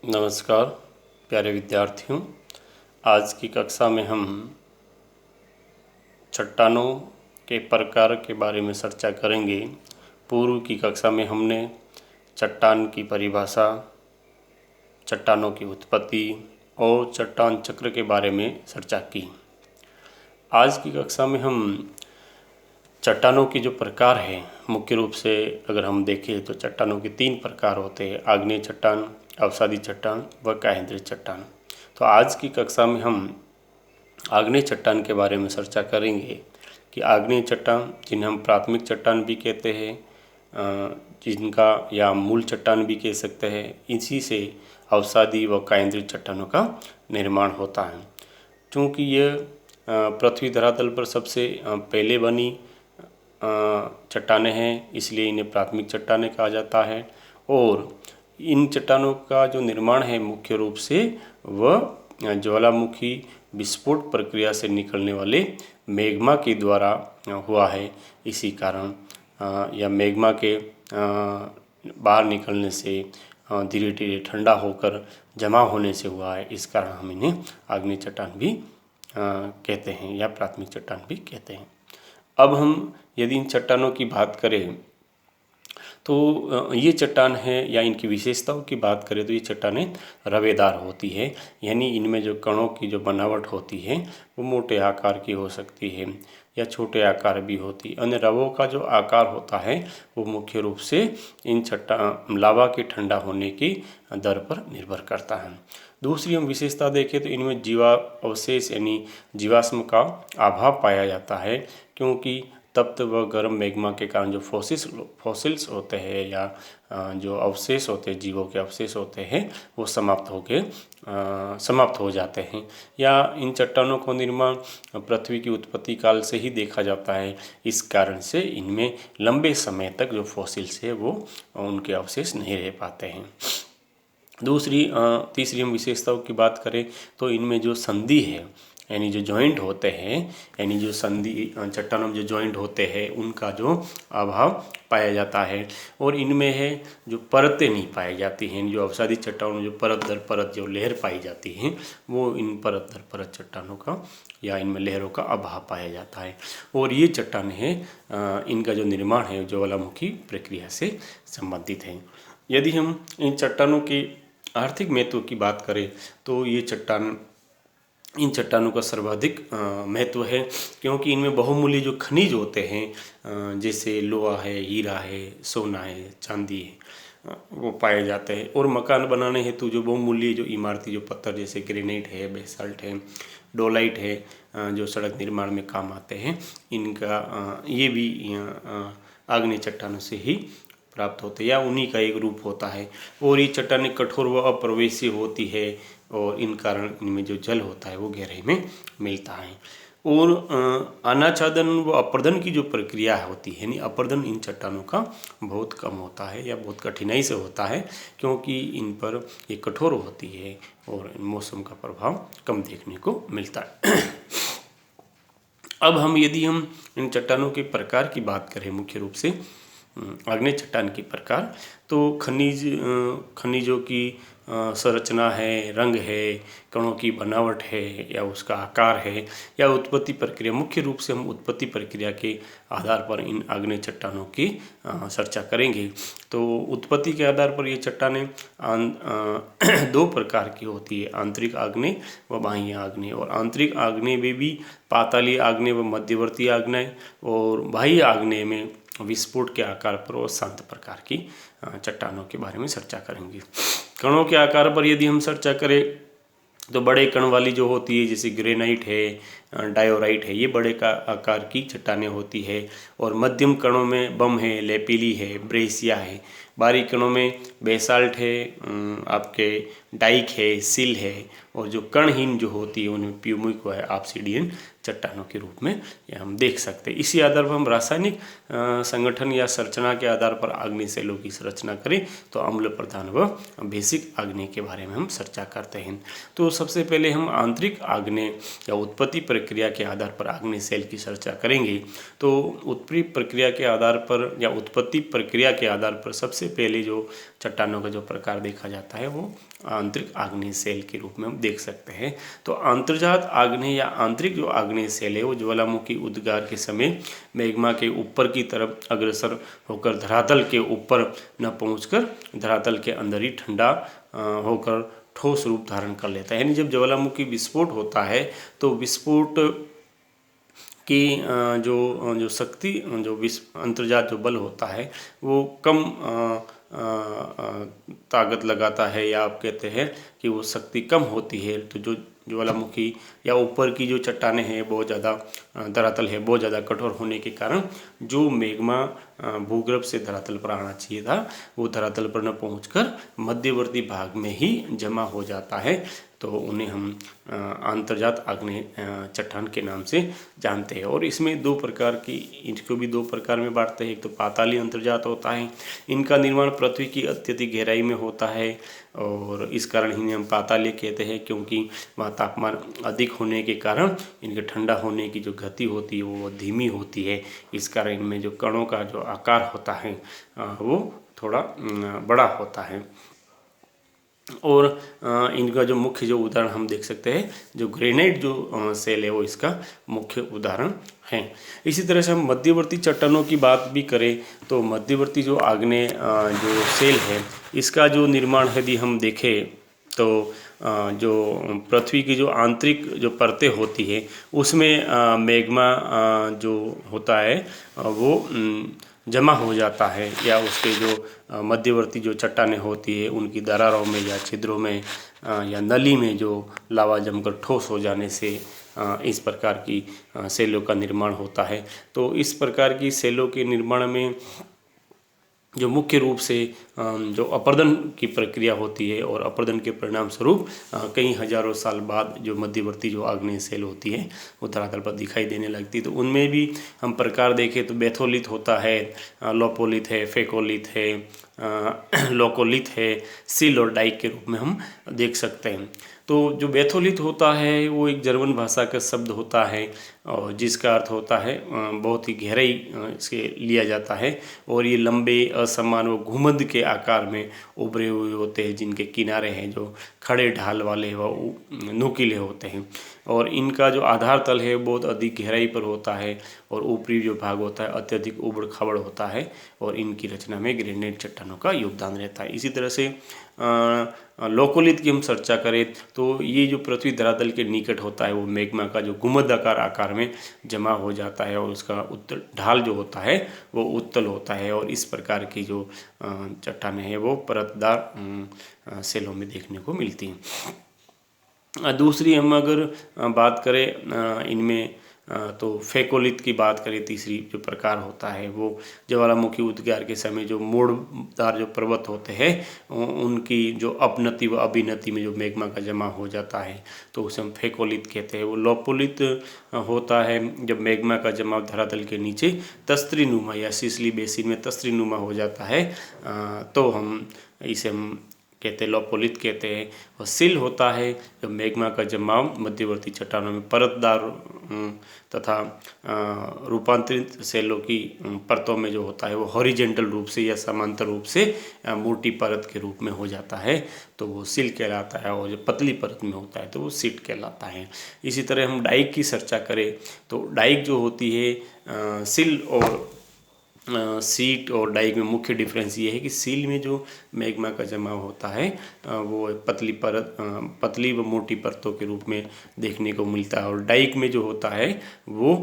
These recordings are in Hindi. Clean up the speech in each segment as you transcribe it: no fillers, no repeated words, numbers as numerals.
नमस्कार प्यारे विद्यार्थियों। आज की कक्षा में हम चट्टानों के प्रकार के बारे में चर्चा करेंगे। पूर्व की कक्षा में हमने चट्टान की परिभाषा, चट्टानों की उत्पत्ति और चट्टान चक्र के बारे में चर्चा की। आज की कक्षा में हम चट्टानों के जो प्रकार हैं, मुख्य रूप से अगर हम देखें तो चट्टानों के 3 प्रकार होते हैं: आग्नेय चट्टान, अवसादी चट्टान व केंद्रीय चट्टान। तो आज की कक्षा में हम आग्नेय चट्टान के बारे में चर्चा करेंगे कि आग्नेय चट्टान, जिन्हें हम प्राथमिक चट्टान भी कहते हैं, जिनका या मूल चट्टान भी कह सकते हैं, इसी से अवसादी व केंद्रीय चट्टानों का निर्माण होता है। क्योंकि यह पृथ्वी धरातल पर सबसे पहले बनी चट्टानें हैं, इसलिए इन्हें प्राथमिक चट्टानें कहा जाता है। और इन चट्टानों का जो निर्माण है मुख्य रूप से वह ज्वालामुखी विस्फोट प्रक्रिया से निकलने वाले मैग्मा के द्वारा हुआ है। इसी कारण या मैग्मा के बाहर निकलने से धीरे धीरे ठंडा होकर जमा होने से हुआ है। इस कारण हम इन्हें आग्नेय चट्टान भी कहते हैं या प्राथमिक चट्टान भी कहते हैं। अब हम यदि इन चट्टानों की बात करें तो ये चट्टान है या इनकी विशेषताओं की बात करें तो ये चट्टानें रवेदार होती है, यानी इनमें जो कणों की जो बनावट होती है वो मोटे आकार की हो सकती है या छोटे आकार भी होती है। अन्य रवों का जो आकार होता है वो मुख्य रूप से इन लावा के ठंडा होने की दर पर निर्भर करता है। दूसरी हम विशेषता देखें तो इनमें जीवा अवशेष यानी जीवाश्म का अभाव पाया जाता है, क्योंकि तप्त व गर्म मैग्मा के कारण जो फॉसिल्स होते हैं या जो अवशेष होते हैं, जीवों के अवशेष होते हैं, वो समाप्त हो जाते हैं। या इन चट्टानों को निर्माण पृथ्वी की उत्पत्ति काल से ही देखा जाता है। इस कारण से इनमें लंबे समय तक जो फॉसिल्स है वो उनके अवशेष नहीं रह पाते हैं। तीसरी हम विशेषताओं की बात करें तो इनमें जो संधि है यानी जो जॉइंट होते हैं, यानी जो संधि चट्टानों में जो जॉइंट होते हैं उनका जो अभाव पाया जाता है। और इनमें है जो परतें नहीं पाई जाती हैं। जो अवसादी चट्टानों में जो परत दर परत जो लहर पाई जाती हैं वो इन परत दर परत चट्टानों का या इनमें लहरों का अभाव पाया जाता है। और ये चट्टानें हैं, इनका जो निर्माण है ज्वालामुखी प्रक्रिया से संबंधित है। यदि हम इन चट्टानों के आर्थिक महत्व की बात करें तो इन चट्टानों का सर्वाधिक महत्व है, क्योंकि इनमें बहुमूल्य जो खनिज होते हैं, जैसे लोहा है, हीरा है, सोना है, चांदी है, वो पाए जाते हैं। और मकान बनाने हेतु जो बहुमूल्य जो इमारती जो पत्थर जैसे ग्रेनाइट है, बेसाल्ट है, डोलाइट है, जो सड़क निर्माण में काम आते हैं, इनका ये भी आग्नेय चट्टानों से ही प्राप्त होते हैं या उन्हीं का एक रूप होता है। और ये चट्टानें कठोर व अप्रवेशी होती है और इन कारण इनमें जो जल होता है वो गहराई में मिलता है। और अनाच्छादन व अपर्दन की जो प्रक्रिया होती है, यानी अपर्दन इन चट्टानों का बहुत कम होता है या बहुत कठिनाई से होता है, क्योंकि इन पर ये कठोर होती है और मौसम का प्रभाव कम देखने को मिलता है। अब यदि हम इन चट्टानों के प्रकार की बात करें, मुख्य रूप से आग्नेय चट्टान के प्रकार, तो खनिजों की संरचना है, रंग है, कणों की बनावट है या उसका आकार है या उत्पत्ति प्रक्रिया। मुख्य रूप से हम उत्पत्ति प्रक्रिया के आधार पर इन आग्नेय चट्टानों की चर्चा करेंगे। तो उत्पत्ति के आधार पर ये चट्टानें 2 प्रकार की होती है: आंतरिक आग्नेय व बाह्य आग्नेय। और आंतरिक आग्नेय में भी पातालीय आग्नेय व मध्यवर्ती आग्नेय, और बाह्य आग्नेय में विस्फोट के आकार पर और शांत प्रकार की चट्टानों के बारे में चर्चा करेंगे। कणों के आकार पर यदि हम चर्चा करें तो बड़े कण वाली जो होती है, जैसे ग्रेनाइट है, डायोराइट है, ये बड़े का आकार की चट्टानें होती है। और मध्यम कणों में बम है, लेपिली है, ब्रेसिया है। बारीक कणों में बेसाल्ट है, आपके डाइक है, सिल है। और जो कणहीन जो होती है उनमें प्यूमिक व ऑब्सीडियन चट्टानों के रूप में ये हम देख सकते हैं। इसी आधार पर हम रासायनिक संगठन या संरचना के आधार पर आग्नेय शैलों की संरचना करें तो अम्ल प्रधान व बेसिक आग्नेय के बारे में हम चर्चा करते हैं। तो सबसे पहले हम आंतरिक आग्नेय या उत्पत्ति प्रक्रिया के आधार पर आग्नेय शैल की चर्चा करेंगे। तो उत्पत्ति प्रक्रिया के आधार पर या उत्पत्ति प्रक्रिया के आधार पर सबसे पहले जो चट्टानों का जो प्रकार देखा जाता है वो आंतरिक आग्नेय शैल के रूप में हम देख सकते हैं। तो अंतर्जात आग्नेय या आंतरिक जो आग्नेय शैल है वो ज्वालामुखी उद्गार के समय मैग्मा के ऊपर की तरफ अग्रसर होकर धरातल के ऊपर न पहुंचकर धरातल के अंदर ही ठंडा होकर ठोस रूप धारण कर लेता है। यानी जब ज्वालामुखी विस्फोट होता है तो विस्फोट की जो शक्ति जो अंतर्जात जो बल होता है वो कम ताकत लगाता है, या आप कहते हैं कि वो शक्ति कम होती है। तो जो ज्वालामुखी या ऊपर की जो चट्टानें हैं बहुत ज़्यादा धरातल है बहुत ज़्यादा कठोर होने के कारण जो मैग्मा भूगर्भ से धरातल पर आना चाहिए था वो धरातल पर न पहुंचकर मध्यवर्ती भाग में ही जमा हो जाता है। तो उन्हें हम अंतर्जात आग्नेय चट्टान के नाम से जानते हैं। और इसमें दो प्रकार की, इनको भी दो प्रकार में बांटते हैं। एक तो पाताली अंतर्जात होता है, इनका निर्माण पृथ्वी की अत्यधिक गहराई में होता है और इस कारण इन्हें हम पातालीय कहते हैं, क्योंकि वहाँ तापमान अधिक होने के कारण इनके ठंडा होने की जो गति होती है वो धीमी होती है। इस कारण इनमें जो कणों का जो आकार होता है वो थोड़ा बड़ा होता है। और इनका जो मुख्य जो उदाहरण हम देख सकते हैं, जो ग्रेनाइट जो सेल है वो इसका मुख्य उदाहरण है। इसी तरह से हम मध्यवर्ती चट्टानों की बात भी करें तो मध्यवर्ती जो आग्नेय जो सेल है इसका जो निर्माण यदि हम देखें तो जो पृथ्वी की जो आंतरिक जो परतें होती है उसमें मैग्मा जो होता है वो जमा हो जाता है, या उसके जो मध्यवर्ती जो चट्टानें होती है उनकी दरारों में या छिद्रों में या नली में जो लावा जमकर ठोस हो जाने से इस प्रकार की सेलों का निर्माण होता है। तो इस प्रकार की सेलों के निर्माण में जो मुख्य रूप से जो अपर्दन की प्रक्रिया होती है और अपर्दन के परिणाम स्वरूप कई हजारों साल बाद जो मध्यवर्ती जो आग्नेय सेल होती है वो धरातल पर दिखाई देने लगती है। तो उनमें भी हम प्रकार देखें तो बेथोलिथ होता है, लोपोलिथ है, फेकोलिथ है, लोकोलिथ है, सिल और डाइक के रूप में हम देख सकते हैं। तो जो बेथोलिथ होता है वो एक जर्मन भाषा का शब्द होता है और जिसका अर्थ होता है बहुत ही गहराई से लिया जाता है, और ये लंबे असमान व घुमद के आकार में उभरे हुए होते हैं जिनके किनारे हैं जो खड़े ढाल वाले व नुकीले होते हैं, और इनका जो आधार तल है बहुत अधिक गहराई पर होता है और ऊपरी जो भाग होता है अत्यधिक उबड़ खाबड़ होता है, और इनकी रचना में ग्रेनाइट चट्टानों का योगदान रहता है। इसी तरह से लोकोलिथ की हम चर्चा करें तो ये जो पृथ्वी धरातल के निकट होता है वो मैग्मा का जो गुंबदाकार आकार में जमा हो जाता है और उसका उत्तल ढाल जो होता है वो उत्तल होता है, और इस प्रकार की जो चट्टानें हैं वो परतदार सेलों में देखने को मिलती हैं। दूसरी हम अगर बात करें इनमें तो फेकोलिथ की बात करें, तीसरी जो प्रकार होता है वो ज्वालामुखी उद्गार के समय जो मोड़दार जो पर्वत होते हैं उनकी जो अपनति व अभिनति में जो मैग्मा का जमा हो जाता है तो उसे हम फेकोलिथ कहते हैं। वो लोपोलिथ होता है जब मैग्मा का जमाव धरातल के नीचे तस्त्रीनुमा या सिसली बेसिन में तस्त्रीनुमा हो जाता है तो हम इसे हम कहते हैं लोपोलिथ कहते हैं। और सिल होता है जब मैग्मा का जमाव मध्यवर्ती चट्टानों में परतदार तथा रूपांतरित सेलों की परतों में जो होता है वो हॉरिजेंटल रूप से या समांतर रूप से मोटी परत के रूप में हो जाता है तो वो सिल कहलाता है, और जो पतली परत में होता है तो वो सीट कहलाता है। इसी तरह हम डाइक की चर्चा करें तो डाइक जो होती है सिल और सीट और डाइक में मुख्य डिफरेंस ये है कि सील में जो मैग्मा का जमाव होता है वो पतली व मोटी परतों के रूप में देखने को मिलता है, और डाइक में जो होता है वो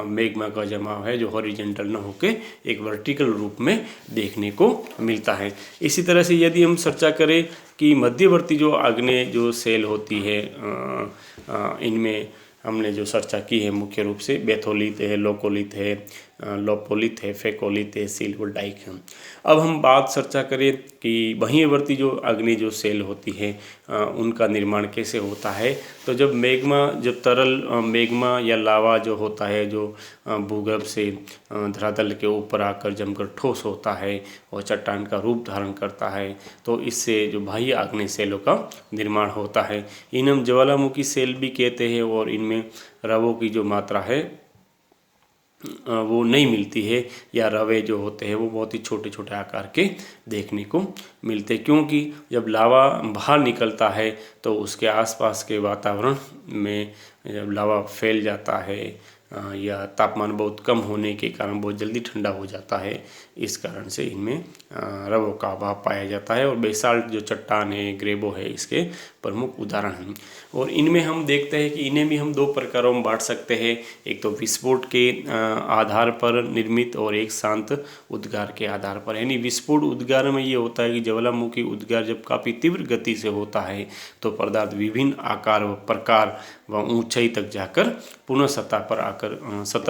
मैग्मा का जमाव है जो हॉरिजेंटल न होके एक वर्टिकल रूप में देखने को मिलता है। इसी तरह से यदि हम चर्चा करें कि मध्यवर्ती जो आग्नेय जो सेल होती है इनमें हमने जो चर्चा की है मुख्य रूप से बेथोलिथ है, लोकोलिथ है, लोपोलिथ है, फेकोलिथ है, सिल्वर डाइक है। अब हम बात चर्चा करें कि बाह्यवर्ती जो अग्नि जो सेल होती है उनका निर्माण कैसे होता है। तो जब तरल मैग्मा या लावा जो होता है, जो भूगर्भ से धरातल के ऊपर आकर जमकर ठोस होता है और चट्टान का रूप धारण करता है, तो इससे जो बाह्य आग्नेय सेलों का निर्माण होता है। इन हम ज्वालामुखी सेल भी कहते हैं और इनमें रवों की जो मात्रा है वो नहीं मिलती है, या रवे जो होते हैं वो बहुत ही छोटे छोटे आकार के देखने को मिलते हैं, क्योंकि जब लावा बाहर निकलता है तो उसके आसपास के वातावरण में जब लावा फैल जाता है या तापमान बहुत कम होने के कारण बहुत जल्दी ठंडा हो जाता है, इस कारण से इनमें रवों का अभाव पाया जाता है। और बेसाल्ट जो चट्टान है, ग्रेबो है, इसके प्रमुख उदाहरण हैं। और इनमें हम देखते हैं कि इन्हें भी हम दो प्रकारों में बांट सकते हैं, एक तो विस्फोट के आधार पर निर्मित और एक शांत उद्गार के आधार पर। यानी विस्फोट उद्गार में ये होता है कि ज्वालामुखी उद्गार जब काफ़ी तीव्र गति से होता है तो पदार्थ विभिन्न आकार व प्रकार व ऊंचाई तक जाकर पुनः सतह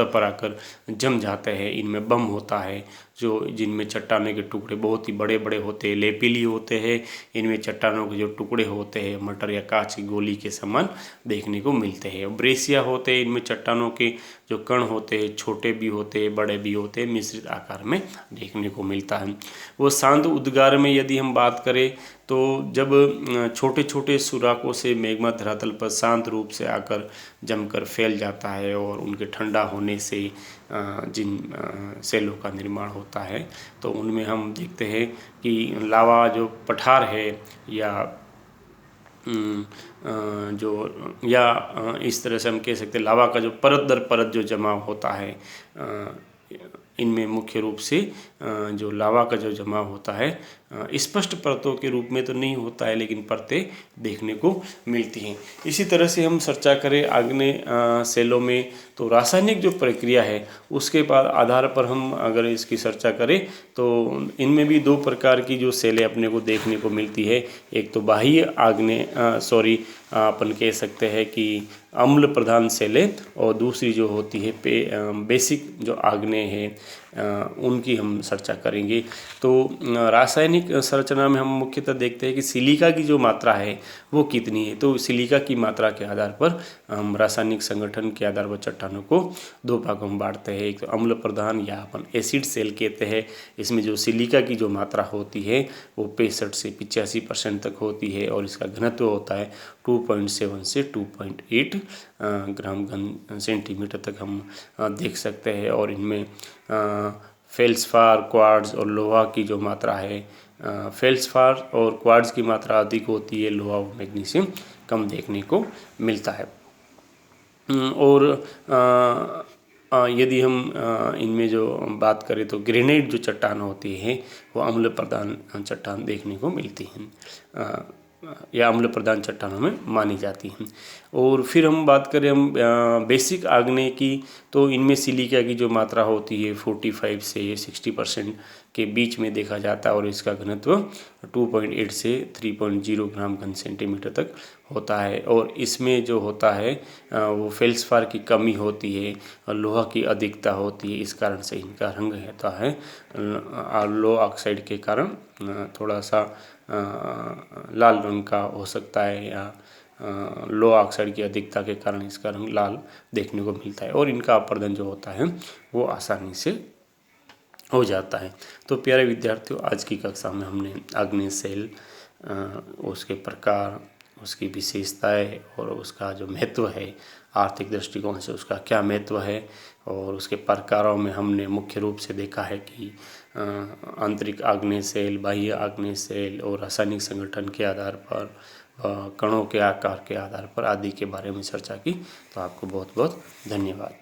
पर आकर जम जाते हैं। इनमें बम होता है जिनमें चट्टानों के टुकड़े बहुत ही बड़े बड़े होते हैं, लेपिली होते हैं। इनमें चट्टानों के जो टुकड़े होते हैं मटर या कांच की गोली के समान देखने को मिलते हैं। ब्रेसिया होते हैं, इनमें चट्टानों के जो कण होते हैं छोटे भी होते हैं, बड़े भी होते हैं, मिश्रित आकार में देखने को मिलता है। वो शांत उद्गार में यदि हम बात करें तो जब छोटे छोटे सुराखों से मैग्मा धरातल पर शांत रूप से आकर जमकर फैल जाता है और उनके ठंडा होने से जिन सेलों का निर्माण होता है, तो उनमें हम देखते हैं कि लावा जो पठार है इस तरह से हम कह सकते हैं लावा का जो परत दर परत जो जमाव होता है, इनमें मुख्य रूप से जो लावा का जो जमाव होता है स्पष्ट परतों के रूप में तो नहीं होता है, लेकिन परतें देखने को मिलती हैं। इसी तरह से हम चर्चा करें आग्नेय सेलों में, तो रासायनिक जो प्रक्रिया है उसके बाद आधार पर हम अगर इसकी चर्चा करें तो इनमें भी दो प्रकार की जो सेलें अपने को देखने को मिलती है। एक तो बाह्य अपन कह सकते हैं कि अम्ल प्रधान सेलें, और दूसरी जो होती है बेसिक जो आग्नेय है उनकी हम चर्चा करेंगे। तो रासायनिक संरचना में हम मुख्यतः देखते हैं कि सिलिका की जो मात्रा है वो कितनी है। तो सिलिका की मात्रा के आधार पर हम रासायनिक संगठन के आधार पर चट्टानों को दो भागों में बांटते हैं। एक तो अम्ल प्रधान या अपन एसिड सेल कहते हैं, इसमें जो सिलिका की जो मात्रा होती है वो 65 से 85% तक होती है और इसका घनत्व होता है 2.7 से 2.8 ग्राम घन सेंटीमीटर तक हम देख सकते हैं। और इनमें फेल्सफार, क्वार्ट्ज और लोहा की जो मात्रा है, फेल्सफार और क्वार्ट्ज की मात्रा अधिक होती है, लोहा और मैग्नीशियम कम देखने को मिलता है। और यदि हम इनमें जो बात करें तो ग्रेनाइट जो चट्टान होती है वो अम्ल प्रधान चट्टान देखने को मिलती हैं या अम्ल प्रधान चट्टानों में मानी जाती हैं। और फिर हम बात करें बेसिक आग्नेय की, तो इनमें सिलिका की जो मात्रा होती है 45 से 60% के बीच में देखा जाता है और इसका घनत्व 2.8 से 3.0 ग्राम घन सेंटीमीटर तक होता है। और इसमें जो होता है वो फेल्सफार की कमी होती है और लोहा की अधिकता होती है, इस कारण से इनका रंग रहता है लो ऑक्साइड के कारण थोड़ा सा लाल रंग का हो सकता है, या लो ऑक्साइड की अधिकता के कारण इसका रंग लाल देखने को मिलता है। और इनका अपर्दन जो होता है वो आसानी से हो जाता है। तो प्यारे विद्यार्थियों, आज की कक्षा में हमने आग्नेय सेल, उसके प्रकार, उसकी विशेषताएं और उसका जो महत्व है आर्थिक दृष्टिकोण से उसका क्या महत्व है, और उसके प्रकारों में हमने मुख्य रूप से देखा है कि आंतरिक आग्नेय सेल, बाह्य आग्नेय सेल और रासायनिक संगठन के आधार पर, कणों के आकार के आधार पर आदि के बारे में चर्चा की। तो आपको बहुत बहुत धन्यवाद।